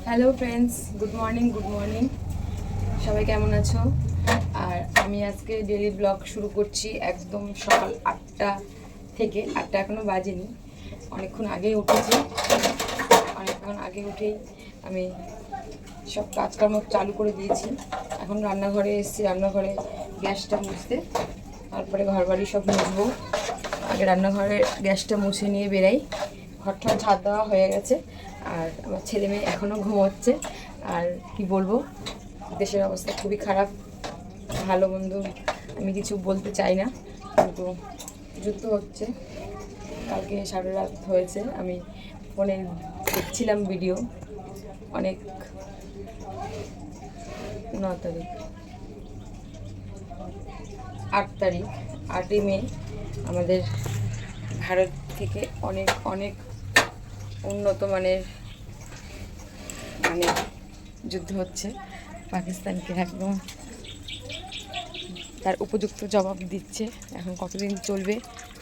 Hello friends, good morning. সবাই কেমন আছো? আর আমি আজকে ডেইলি ব্লগ শুরু করছি একদম সকাল 8টা থেকে। 8টা এখনও বাজেনি, অনেকক্ষণ আগেই উঠেছি। অনেকক্ষণ আগে উঠেই আমি সব কাজকর্ম চালু করে দিয়েছি। এখন রান্নাঘরে এসেছি, রান্নাঘরে গ্যাসটা মুছতে, তারপরে ঘরবাড়ি সব মুছবো। আগে রান্নাঘরে গ্যাসটা মুছে নিয়ে বেরাই। ঘরটা ঝাড় দেওয়া হয়ে গেছে, আর আমার ছেলে মেয়ে এখনও ঘুমোচ্ছে। আর কি বলবো, দেশের অবস্থা খুবই খারাপ। ভালো মন্দ আমি কিছু বলতে চাই না, কিন্তু যুদ্ধ হচ্ছে। কালকে সারা রাত হয়েছে, আমি ফোনে দেখছিলাম ভিডিও। অনেক 9 তারিখ, 8 তারিখ, 8ই মে আমাদের ভারত থেকে অনেক অনেক উন্নত মানের যুদ্ধ হচ্ছে। পাকিস্তানকে একদম তার উপযুক্ত জবাব দিচ্ছে। এখন কতদিন চলবে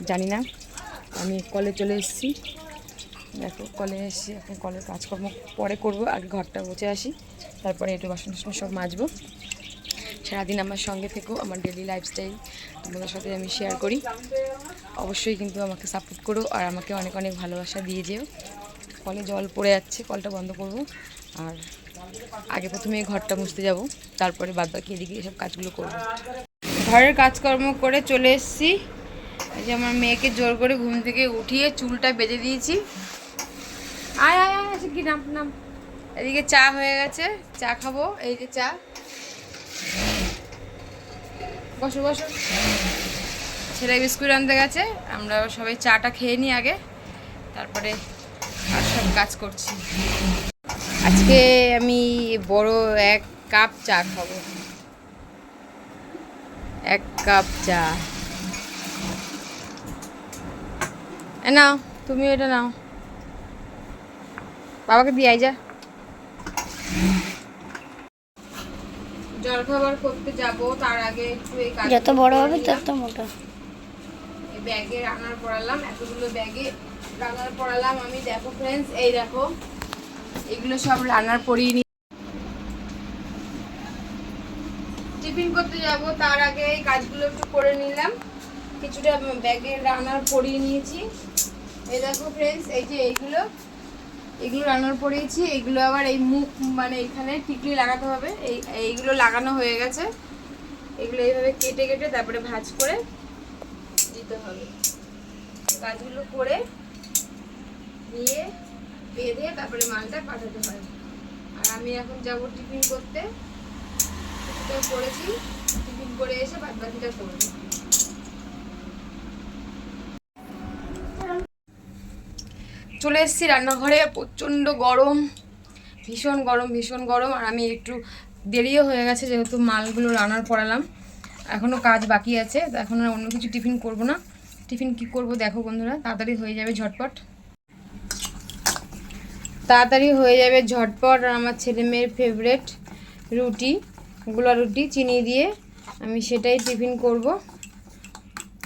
জানি না। আমি কলে চলে এসেছি, দেখো কলে এসে এখন কলের কাজকর্ম পরে করব। আগে ঘরটা মুছে আসি, তারপরে একটু বাসন টাসন সব মাজবো। সারাদিন আমার সঙ্গে থেকেও আমার ডেলি লাইফস্টাইল তোমাদের সাথে আমি শেয়ার করি। অবশ্যই কিন্তু আমাকে সাপোর্ট করো আর আমাকে অনেক অনেক ভালোবাসা দিয়ে যেও। কলে জল পড়ে যাচ্ছে, কলটা বন্ধ করব। আর আগে প্রথমে ঘরটা মুছতে যাব, তারপরে বাদবাকি এদিকে এসব কাজগুলো করব। ঘরের কাজকর্ম করে চলে এসেছি। এই যে আমার মেয়েকে জোর করে ঘুম থেকে উঠিয়ে চুলটা বেঁধে দিয়েছি। আয় আয় আয়, কি নাম নাম। এদিকে চা হয়ে গেছে, চা খাবো। এই যে চা, বসো বসো। ছেলে বিস্কুট আনতে গেছে, আমরা সবাই চাটা খেয়ে নিই আগে, তারপরে আর সব কাজ করছি। আজকে আমি বড় 1 কাপ চা খাবো। 1 কাপ চা। নাও, তুমি এটা নাও, বাবাকে দিয়ে আই যা। জলখাবার করতে যাব, তার আগে একটু এই কাজ যত বড় হবে তত মোটা। এই ব্যাগে রান্নার পড়ালাম, এতগুলো ব্যাগে রান্নার পড়ালাম আমি। দেখো ফ্রেন্ডস, এই দেখো এগুলো সব রান্নার পরিয়ে নি। টিফিন করতে যাব, তার আগে এই কাজগুলো একটু করে নিলাম। কিছুটা ব্যাগে রান্নার পরিয়ে নিয়েছি। এই দেখো ফ্রেন্ডস, এই যে এগুলো রান্নার পরিয়েছি। এগুলো আবার এই মুখ এখানে টিকলি লাগাতে হবে। এইগুলো লাগানো হয়ে গেছে। এগুলো এইভাবে কেটে কেটে তারপরে ভাঁজ করে দিতে হবে। কাজগুলো করে নিয়ে বেঁধে তারপরে মালটা পাঠাতে হয়। আর আমি এখন যাব টিফিন করতে। কিছুটা করেছি, টিফিন করে এসে বাদ বাকিটা করবো। চলে এসেছি রান্নাঘরে। প্রচণ্ড গরম, ভীষণ গরম ভীষণ গরম। আর আমি একটু দেরিও হয়ে গেছে, যেহেতু মালগুলো রান্নার পড়ালাম। এখনও কাজ বাকি আছে, এখন আর অন্য কিছু টিফিন করব না। টিফিন কি করব দেখো বন্ধুরা, তাড়াতাড়ি হয়ে যাবে ঝটপট। আর আমার ছেলে মেয়ের ফেভারেট রুটি, গোলা রুটি চিনি দিয়ে, আমি সেটাই টিফিন করব।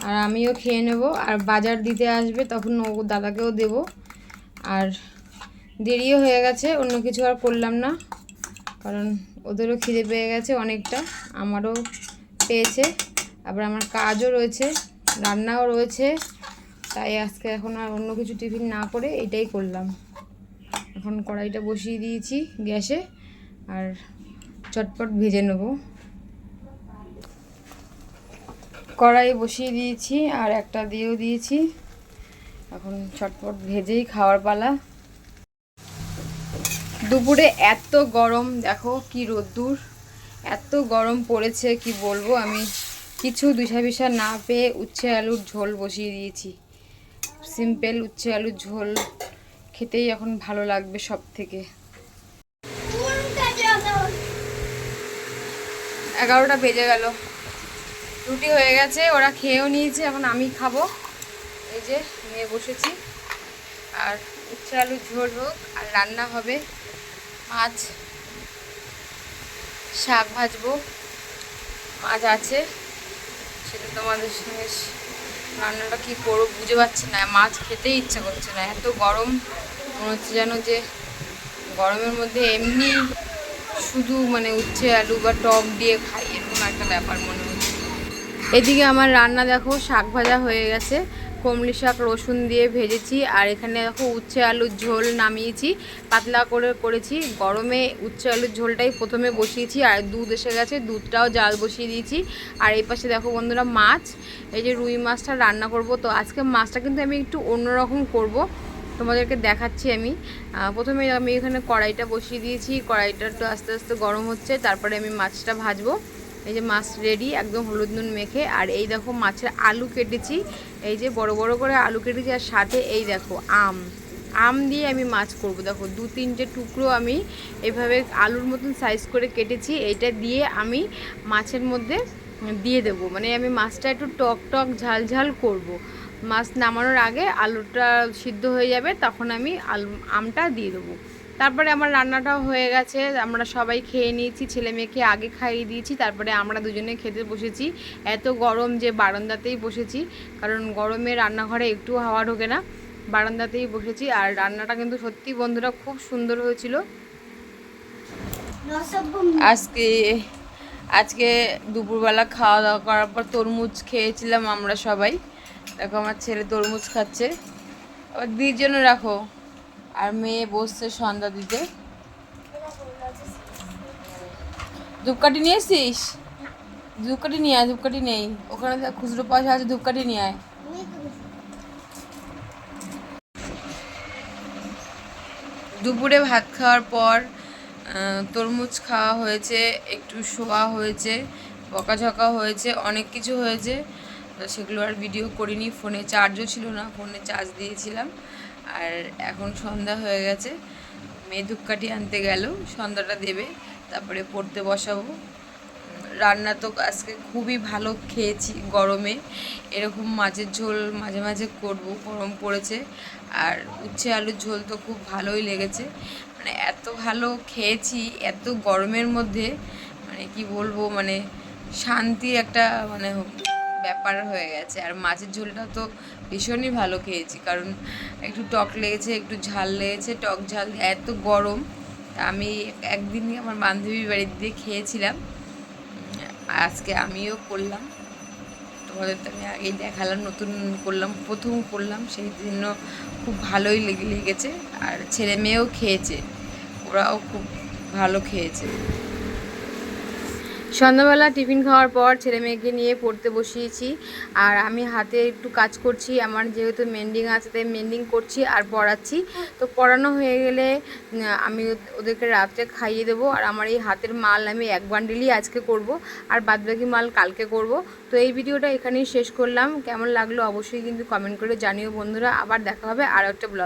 আর আমিও খেয়ে নেব। আর বাজার দিতে আসবে, তখন ও দাদাকেও দেব। আর দেরিও হয়ে গেছে, অন্য কিছু আর করলাম না, কারণ ওদেরও খিদে পেয়ে গেছে অনেকটা, আমারও পেয়েছে। আবার আমার কাজও রয়েছে, রান্নাও রয়েছে। তাই আজকে এখন আর অন্য কিছু টিফিন না করে এটাই করলাম। এখন কড়াইটা বসিয়ে দিয়েছি গ্যাসে, আর চটপট ভেজে নেব। কড়াই বসিয়ে দিয়েছি আর একটা দিয়েও দিয়েছি। এখন চটপট ভেজেই খাওয়ার পালা। দুপুরে এত গরম, দেখো কি রোদ্দুর, এত গরম পড়েছে কি বলবো। আমি কিছু দিশা পিশা না পেয়ে উচ্ছে আলুর ঝোল বসিয়ে দিয়েছি। সিম্পল উচ্ছে আলুর ঝোল খেতেই এখন ভালো লাগবে সব থেকে। 11টা বেজে গেল, রুটি হয়ে গেছে, ওরা খেয়েও নিয়েছে, এখন আমি খাবো। এই যে নিয়ে বসেছি। আর উচ্ছে আলুর ঝোল হোক, আর রান্না হবে মাছ, শাক ভাজবো, মাছ আছে। সেটা তোমাদের সঙ্গে রান্নাটা কী করবো বুঝে পাচ্ছি না। মাছ খেতেই ইচ্ছা করছে না, এত গরম। মনে হচ্ছে যেন যে গরমের মধ্যে এমনি শুধু মানে উচ্ছে আলু বা টক দিয়ে খাই এরকম একটা ব্যাপার মনে হচ্ছে। এদিকে আমার রান্না দেখো, শাক ভাজা হয়ে গেছে, কমলি শাক রসুন দিয়ে ভেজেছি। আর এখানে দেখো উচ্ছে আলুর ঝোল নামিয়েছি, পাতলা করে করেছি। গরমে উচ্ছে আলুর ঝোলটাই প্রথমে বসিয়েছি, আর দুধ এসে গেছে, দুধটাও জাল বসিয়ে দিয়েছি। আর এই পাশে দেখো বন্ধুরা মাছ, এই যে রুই মাছটা রান্না করব। তো আজকে মাছটা কিন্তু আমি একটু অন্যরকম করব, তোমাদেরকে দেখাচ্ছি আমি। প্রথমে আমি এখানে কড়াইটা বসিয়ে দিয়েছি, কড়াইটা একটু আস্তে আস্তে গরম হচ্ছে, তারপরে আমি মাছটা ভাজবো। এই যে মাছ রেডি একদম হলুদ নুন মেখে। আর এই দেখো মাছের আলু কেটেছি, এই যে বড় বড় করে আলু কেটেছি। আর সাথে এই দেখো আম দিয়ে আমি মাছ করব। দেখো 2-3টে টুকরো আমি এইভাবে আলুর মতন সাইজ করে কেটেছি, এইটা দিয়ে আমি মাছের মধ্যে দিয়ে দেবো। মানে আমি মাছটা একটু টক টক ঝাল ঝাল করব। মাছ নামানোর আগে আলুটা সিদ্ধ হয়ে যাবে, তখন আমি আমটা দিয়ে দেবো। তারপরে আমার রান্নাটাও হয়ে গেছে, আমরা সবাই খেয়ে নিয়েছি, ছেলে মেয়েকে আগে খাইয়ে দিয়েছি, তারপরে আমরা দুজনে খেতে বসেছি। এত গরম যে বারান্দাতেই বসেছি, কারণ গরমে রান্নাঘরে একটুও হাওয়া ঢোকে না, বারান্দাতেই বসেছি। আর রান্নাটা কিন্তু সত্যি বন্ধুরা খুব সুন্দর হয়েছিল। আজকে দুপুরবেলা খাওয়া দাওয়া করার পর তরমুজ খেয়েছিলাম আমরা সবাই। দেখো আমার ছেলে তরমুজ খাচ্ছে, আবার দিদির জন্য রাখো। আর মেয়ে বসছে সন্ধ্যা দিতে। ধূপকাঠি নিয়ে এসছিস? ধূপকাঠি নিয়ে আয়, ধূপকাঠি নেই ওখানে, খুচরো পয়সা আছে, ধূপকাঠি নিয়ে আয়। দুপুরে ভাত খাওয়ার পর তরমুজ খাওয়া হয়েছে, একটু শোয়া হয়েছে, বকাঝকা হয়েছে, অনেক কিছু হয়েছে। সেগুলো আর ভিডিও করিনি, ফোনে চার্জও ছিল না, ফোনে চার্জ দিয়েছিলাম। আর এখন সন্ধ্যা হয়ে গেছে, মেয়ে ধূপকাঠি আনতে গেল, সন্ধ্যাটা দেবে, তারপরে পড়তে বসাবো। রান্না তো আজকে খুবই ভালো খেয়েছি, গরমে এরকম মাছের ঝোল মাঝে মাঝে করবো, গরম পড়েছে। আর উচ্ছে আলুর ঝোল তো খুব ভালোই লেগেছে, মানে এত ভালো খেয়েছি এত গরমের মধ্যে, মানে কি বলবো, মানে শান্তির একটা মানে ব্যাপার হয়ে গেছে। আর মাছের ঝোলটা তো ভীষণই ভালো খেয়েছি, কারণ একটু টক লেগেছে, একটু ঝাল লেগেছে, টক ঝাল এত গরম। আমি একদিনই আমার বান্ধবীর বাড়িতে দিয়ে খেয়েছিলাম, আজকে আমিও করলাম, তোমাদের তো আমি আগেই দেখালাম, নতুন করলাম, প্রথম করলাম, সেই জন্য খুব ভালোই লেগেছে। আর ছেলে মেয়েও খেয়েছে, ওরাও খুব ভালো খেয়েছে। সন্ধ্যাবেলা টিফিন খাওয়ার পর ছেলে মেয়েকে নিয়ে পড়তে বসিয়েছি, আর আমি হাতে একটু কাজ করছি, আমার যেহেতু মেন্ডিং আছে তাই মেন্ডিং করছি আর পড়াচ্ছি। তো পড়ানো হয়ে গেলে আমি ওদেরকে রাত্রে খাইয়ে দেবো। আর আমার এই হাতের মাল আমি এক বান্ডিলই আজকে করব, আর বাদবাকি মাল কালকে করব। তো এই ভিডিওটা এখানেই শেষ করলাম, কেমন লাগলো অবশ্যই কিন্তু কমেন্ট করে জানিও বন্ধুরা। আবার দেখা হবে আর একটা ব্লগ।